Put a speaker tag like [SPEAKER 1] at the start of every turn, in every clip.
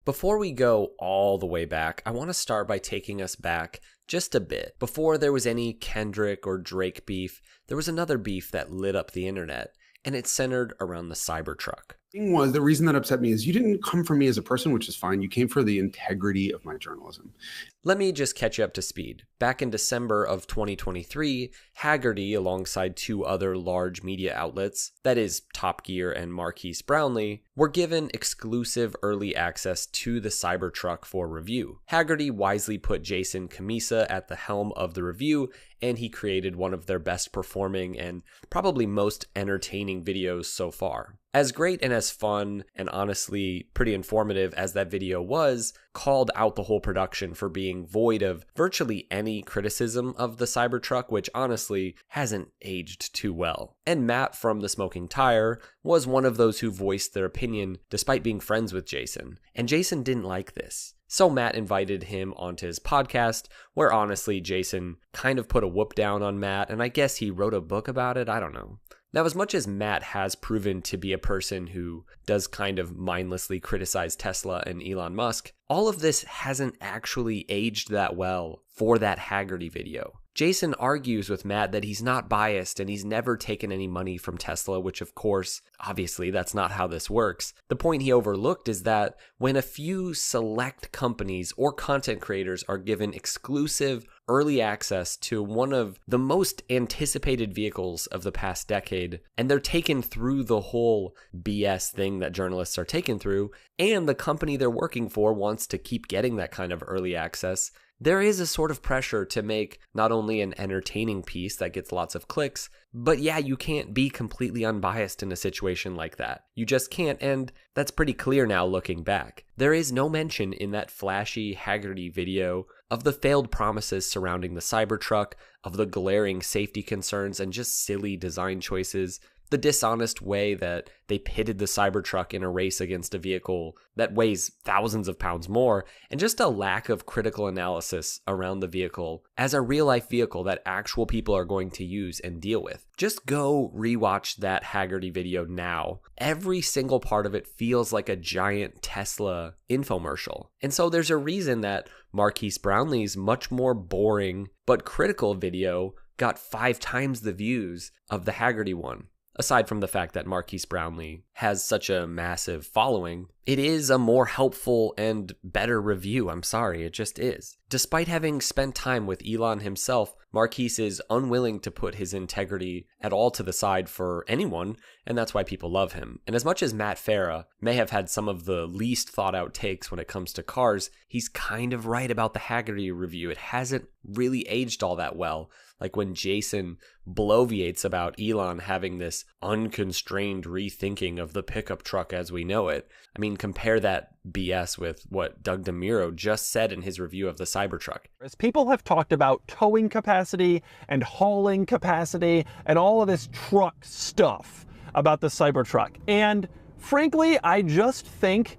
[SPEAKER 1] Before we go all the way back, I want to start by taking us back just a bit. Before there was any Kendrick or Drake beef, there was another beef that lit up the internet, and it centered around the Cybertruck.
[SPEAKER 2] The reason that upset me is you didn't come for me as a person, which is fine. You came for the integrity of my journalism.
[SPEAKER 1] Let me just catch you up to speed. Back in December of 2023, Haggerty, alongside two other large media outlets, that is Top Gear and Marquise Brownlee, were given exclusive early access to the Cybertruck for review. Haggerty wisely put Jason Camisa at the helm of the review, and he created one of their best performing and probably most entertaining videos so far. As great and as fun and honestly pretty informative as that video was, called out the whole production for being void of virtually any criticism of the Cybertruck, which honestly hasn't aged too well. And Matt from The Smoking Tire was one of those who voiced their opinion despite being friends with Jason, and Jason didn't like this. So Matt invited him onto his podcast, where honestly Jason kind of put a whoop down on Matt, and I guess he wrote a book about it, I don't know. Now, as much as Matt has proven to be a person who does kind of mindlessly criticize Tesla and Elon Musk, all of this hasn't actually aged that well for that Haggerty video. Jason argues with Matt that he's not biased and he's never taken any money from Tesla, which of course, obviously, that's not how this works. The point he overlooked is that when a few select companies or content creators are given exclusive early access to one of the most anticipated vehicles of the past decade, and they're taken through the whole BS thing that journalists are taken through, and the company they're working for wants to keep getting that kind of early access, there is a sort of pressure to make not only an entertaining piece that gets lots of clicks, but yeah, you can't be completely unbiased in a situation like that. You just can't, and that's pretty clear now looking back. There is no mention in that flashy Haggerty video of the failed promises surrounding the Cybertruck, of the glaring safety concerns and just silly design choices, the dishonest way that they pitted the Cybertruck in a race against a vehicle that weighs thousands of pounds more, and just a lack of critical analysis around the vehicle as a real-life vehicle that actual people are going to use and deal with. Just go rewatch that Haggerty video now. Every single part of it feels like a giant Tesla infomercial. And so there's a reason that Marquise Brownlee's much more boring but critical video got 5 times the views of the Haggerty one. Aside from the fact that Marquise Brownlee has such a massive following, it is a more helpful and better review. I'm sorry, it just is. Despite having spent time with Elon himself, Marquise is unwilling to put his integrity at all to the side for anyone, and that's why people love him. And as much as Matt Farah may have had some of the least thought out takes when it comes to cars, he's kind of right about the Haggerty review. It hasn't really aged all that well. Like when Jason bloviates about Elon having this unconstrained rethinking of the pickup truck as we know it. I mean, compare that BS with what Doug DeMuro just said in his review of the Cybertruck.
[SPEAKER 3] As people have talked about towing capacity and hauling capacity and all of this truck stuff about the Cybertruck. And frankly, I just think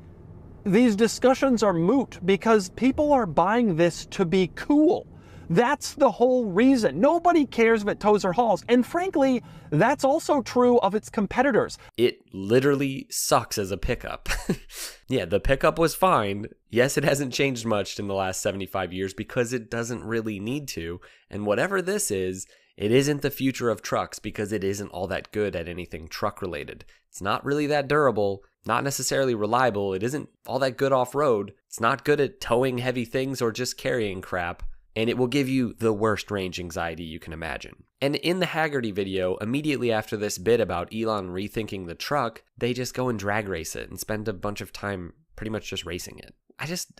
[SPEAKER 3] these discussions are moot because people are buying this to be cool. That's the whole reason. Nobody cares if it tows or hauls. And frankly, that's also true of its competitors.
[SPEAKER 1] It literally sucks as a pickup. Yeah, the pickup was fine. Yes, it hasn't changed much in the last 75 years because it doesn't really need to. And whatever this is, it isn't the future of trucks because it isn't all that good at anything truck related. It's not really that durable, not necessarily reliable. It isn't all that good off-road. It's not good at towing heavy things or just carrying crap. And it will give you the worst range anxiety you can imagine. And in the Haggerty video, immediately after this bit about Elon rethinking the truck, they just go and drag race it and spend a bunch of time pretty much just racing it.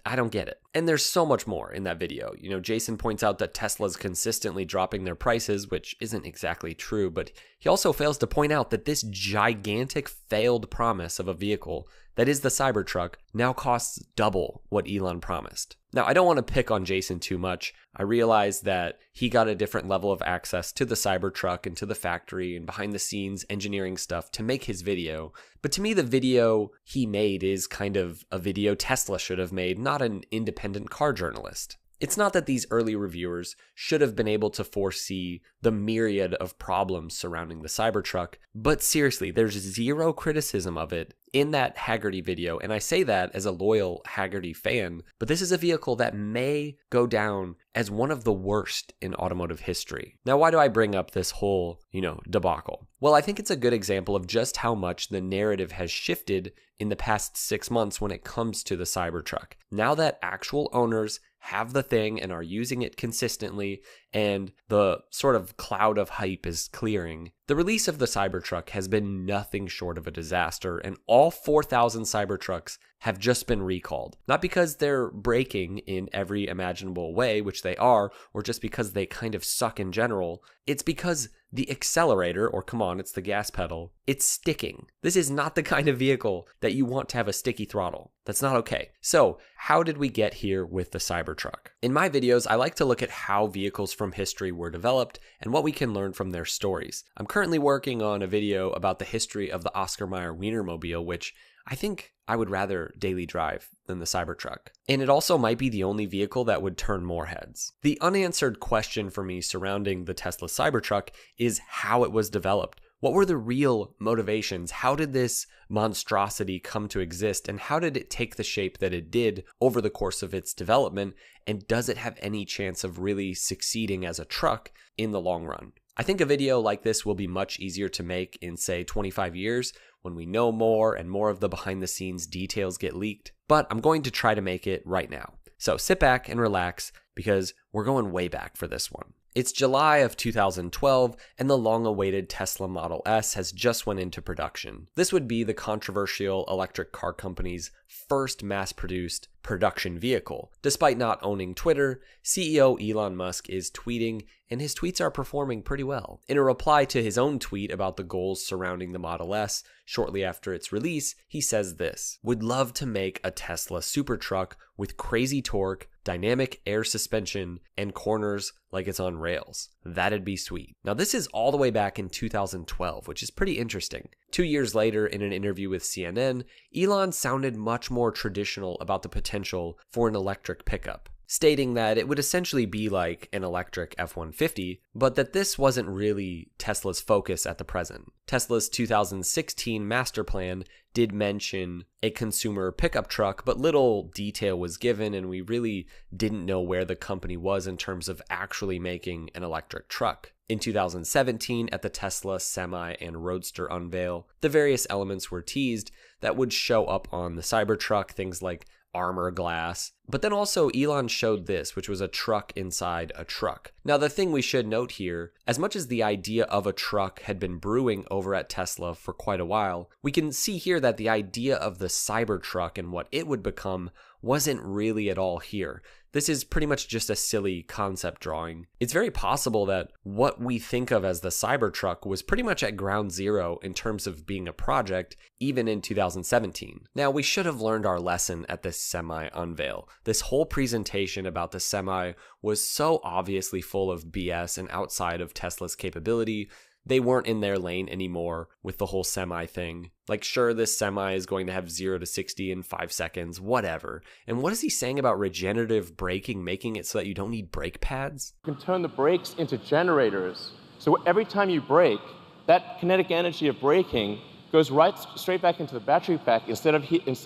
[SPEAKER 1] I don't get it. And there's so much more in that video. You know, Jason points out that Tesla's consistently dropping their prices, which isn't exactly true, but he also fails to point out that this gigantic failed promise of a vehicle that is the Cybertruck now costs double what Elon promised. Now, I don't want to pick on Jason too much. I realize that he got a different level of access to the Cybertruck and to the factory and behind the scenes engineering stuff to make his video. But to me, the video he made is kind of a video Tesla should have made, not an independent car journalist. It's not that these early reviewers should have been able to foresee the myriad of problems surrounding the Cybertruck, but seriously, there's zero criticism of it in that Hagerty video, and I say that as a loyal Hagerty fan, but this is a vehicle that may go down as one of the worst in automotive history. Now, why do I bring up this whole, debacle? Well, I think it's a good example of just how much the narrative has shifted in the past 6 months when it comes to the Cybertruck. Now that actual owners have the thing and are using it consistently, and the sort of cloud of hype is clearing, the release of the Cybertruck has been nothing short of a disaster, and all 4,000 Cybertrucks have just been recalled. Not because they're breaking in every imaginable way, which they are, or just because they kind of suck in general. It's because the accelerator, or come on, it's the gas pedal, it's sticking. This is not the kind of vehicle that you want to have a sticky throttle. That's not okay. So, how did we get here with the Cybertruck? In my videos, I like to look at how vehicles from history were developed and what we can learn from their stories. I'm currently working on a video about the history of the Oscar Mayer Wienermobile, which I think I would rather daily drive than the Cybertruck. And it also might be the only vehicle that would turn more heads. The unanswered question for me surrounding the Tesla Cybertruck is how it was developed. What were the real motivations? How did this monstrosity come to exist? And how did it take the shape that it did over the course of its development? And does it have any chance of really succeeding as a truck in the long run? I think a video like this will be much easier to make in, say, 25 years when we know more and more of the behind the scenes details get leaked. But I'm going to try to make it right now. So sit back and relax because we're going way back for this one. It's July of 2012, and the long-awaited Tesla Model S has just went into production. This would be the controversial electric car company's first mass-produced production vehicle. Despite not owning Twitter, CEO Elon Musk is tweeting, and his tweets are performing pretty well. In a reply to his own tweet about the goals surrounding the Model S shortly after its release, he says this: "Would love to make a Tesla Cybertruck with crazy torque, dynamic air suspension, and corners like it's on rails. That'd be sweet." Now, this is all the way back in 2012, which is pretty interesting. 2 years later, in an interview with CNN, Elon sounded much more traditional about the potential for an electric pickup, stating that it would essentially be like an electric F-150, but that this wasn't really Tesla's focus at the present. Tesla's 2016 master plan did mention a consumer pickup truck, but little detail was given, and we really didn't know where the company was in terms of actually making an electric truck. In 2017, at the Tesla Semi and Roadster unveil, the various elements were teased that would show up on the Cybertruck, things like armor glass. But then also Elon showed this, which was a truck inside a truck. Now, the thing we should note here, as much as the idea of a truck had been brewing over at Tesla for quite a while, we can see here that the idea of the Cybertruck and what it would become wasn't really at all here. This is pretty much just a silly concept drawing. It's very possible that what we think of as the Cybertruck was pretty much at ground zero in terms of being a project, even in 2017. Now, we should have learned our lesson at this Semi unveil. This whole presentation about the Semi was so obviously full of BS and outside of Tesla's capability. They weren't in their lane anymore with the whole Semi thing. Like, sure, this Semi is going to have 0 to 60 in 5 seconds, whatever. And what is he saying about regenerative braking, making it so that you don't need brake pads?
[SPEAKER 4] You can turn the brakes into generators. So every time you brake, that kinetic energy of braking goes straight back into the battery pack instead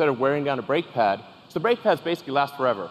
[SPEAKER 4] of wearing down a brake pad. So the brake pads basically last forever.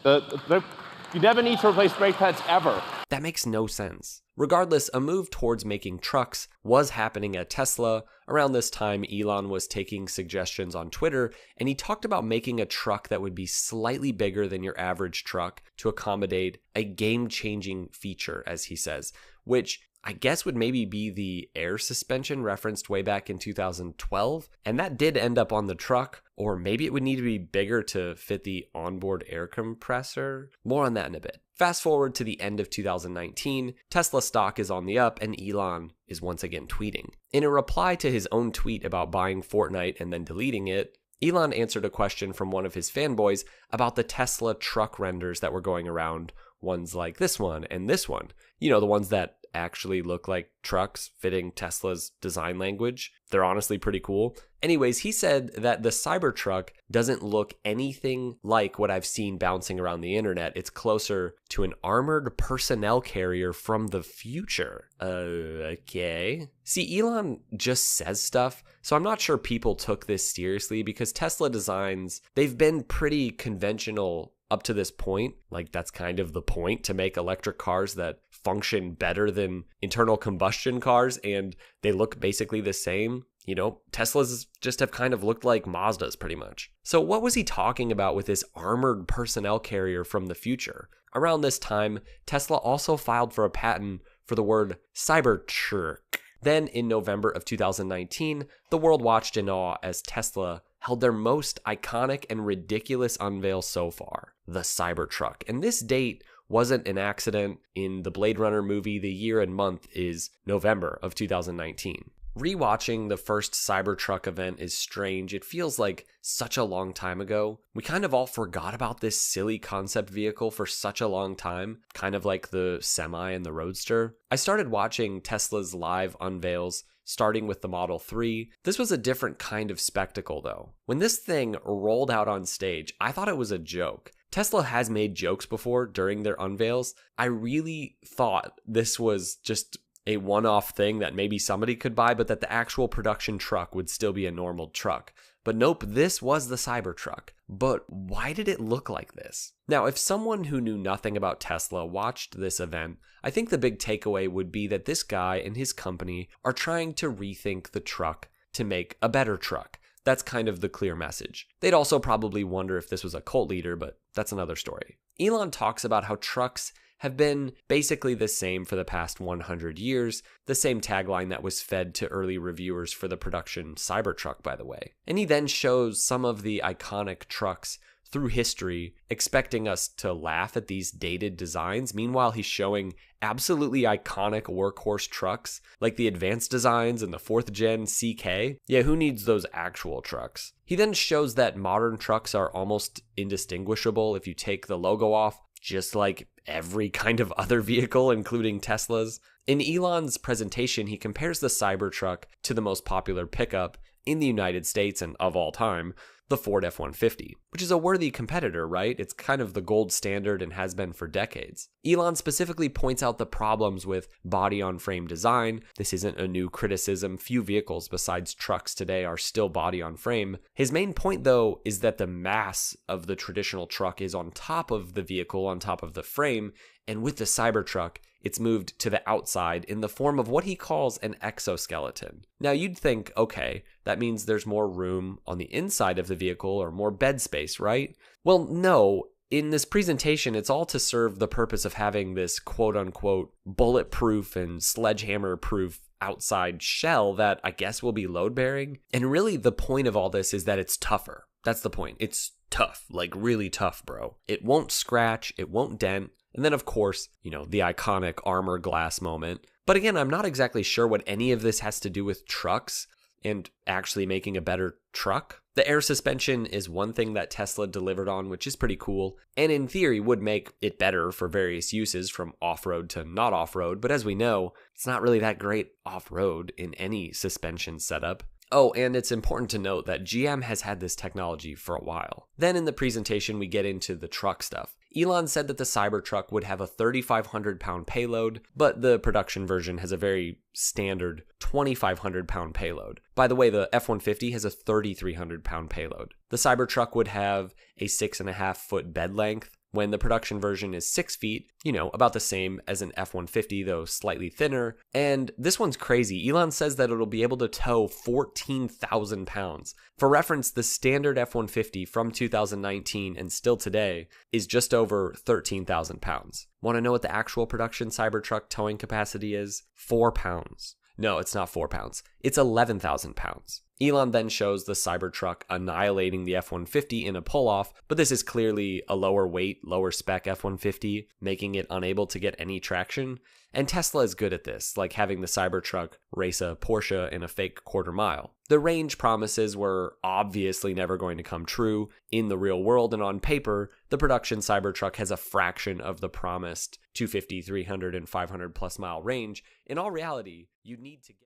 [SPEAKER 4] You never need to replace brake pads ever.
[SPEAKER 1] That makes no sense. Regardless, a move towards making trucks was happening at Tesla. Around this time, Elon was taking suggestions on Twitter, and he talked about making a truck that would be slightly bigger than your average truck to accommodate a game-changing feature, as he says, which I guess would maybe be the air suspension referenced way back in 2012. And that did end up on the truck, or maybe it would need to be bigger to fit the onboard air compressor. More on that in a bit. Fast forward to the end of 2019, Tesla stock is on the up and Elon is once again tweeting. In a reply to his own tweet about buying Fortnite and then deleting it, Elon answered a question from one of his fanboys about the Tesla truck renders that were going around, ones like this one and this one. You know, the ones that actually look like trucks fitting Tesla's design language. They're honestly pretty cool. Anyways, he said that the Cybertruck doesn't look anything like what I've seen bouncing around the internet. It's closer to an armored personnel carrier from the future. Okay. See, Elon just says stuff, so I'm not sure people took this seriously because Tesla designs, they've been pretty conventional up to this point. Like, that's kind of the point, to make electric cars that function better than internal combustion cars, and they look basically the same. You know, Teslas just have kind of looked like Mazdas pretty much. So what was he talking about with this armored personnel carrier from the future? Around this time, Tesla also filed for a patent for the word Cybertruck. Then in November of 2019, the world watched in awe as Tesla held their most iconic and ridiculous unveil so far, the Cybertruck. And this date wasn't an accident. In the Blade Runner movie, the year and month is November of 2019. Rewatching the first Cybertruck event is strange. It feels like such a long time ago. We kind of all forgot about this silly concept vehicle for such a long time, kind of like the Semi and the Roadster. I started watching Tesla's live unveils, starting with the Model 3. This was a different kind of spectacle though. When this thing rolled out on stage, I thought it was a joke. Tesla has made jokes before during their unveils. I really thought this was just a one-off thing that maybe somebody could buy, but that the actual production truck would still be a normal truck. But nope, this was the Cybertruck. But why did it look like this? Now, if someone who knew nothing about Tesla watched this event, I think the big takeaway would be that this guy and his company are trying to rethink the truck to make a better truck. That's kind of the clear message. They'd also probably wonder if this was a cult leader, but that's another story. Elon talks about how trucks have been basically the same for the past 100 years, the same tagline that was fed to early reviewers for the production Cybertruck, by the way. And he then shows some of the iconic trucks through history, expecting us to laugh at these dated designs. Meanwhile, he's showing absolutely iconic workhorse trucks, like the advanced designs and the 4th gen CK. Yeah, who needs those actual trucks? He then shows that modern trucks are almost indistinguishable if you take the logo off, just like every kind of other vehicle, including Teslas. In Elon's presentation, he compares the Cybertruck to the most popular pickup in the United States and of all time, the Ford F-150, which is a worthy competitor, right? It's kind of the gold standard and has been for decades. Elon specifically points out the problems with body-on-frame design. This isn't a new criticism. Few vehicles besides trucks today are still body-on-frame. His main point, though, is that the mass of the traditional truck is on top of the vehicle, on top of the frame, and with the Cybertruck, it's moved to the outside in the form of what he calls an exoskeleton. Now you'd think, okay, that means there's more room on the inside of the vehicle or more bed space, right? Well, no. In this presentation, it's all to serve the purpose of having this quote-unquote bulletproof and sledgehammer-proof outside shell that I guess will be load-bearing. And really the point of all this is that it's tougher. That's the point. It's tough, like really tough, bro. It won't scratch, it won't dent. And then, of course, the iconic armor glass moment. But again, I'm not exactly sure what any of this has to do with trucks and actually making a better truck. The air suspension is one thing that Tesla delivered on, which is pretty cool, and in theory would make it better for various uses from off-road to not off-road. But as we know, it's not really that great off-road in any suspension setup. Oh, and it's important to note that GM has had this technology for a while. Then in the presentation, we get into the truck stuff. Elon said that the Cybertruck would have a 3,500 pound payload, but the production version has a very standard 2,500 pound payload. By the way, the F-150 has a 3,300 pound payload. The Cybertruck would have a 6.5 foot bed length, when the production version is 6 feet, about the same as an F-150, though slightly thinner. And this one's crazy. Elon says that it'll be able to tow 14,000 pounds. For reference, the standard F-150 from 2019 and still today is just over 13,000 pounds. Want to know what the actual production Cybertruck towing capacity is? 4 pounds. No, it's not 4 pounds. It's 11,000 pounds. Elon then shows the Cybertruck annihilating the F-150 in a pull-off, but this is clearly a lower weight, lower spec F-150, making it unable to get any traction. And Tesla is good at this, like having the Cybertruck race a Porsche in a fake quarter mile. The range promises were obviously never going to come true in the real world, and on paper, the production Cybertruck has a fraction of the promised 250, 300, and 500 plus mile range. In all reality, you need to get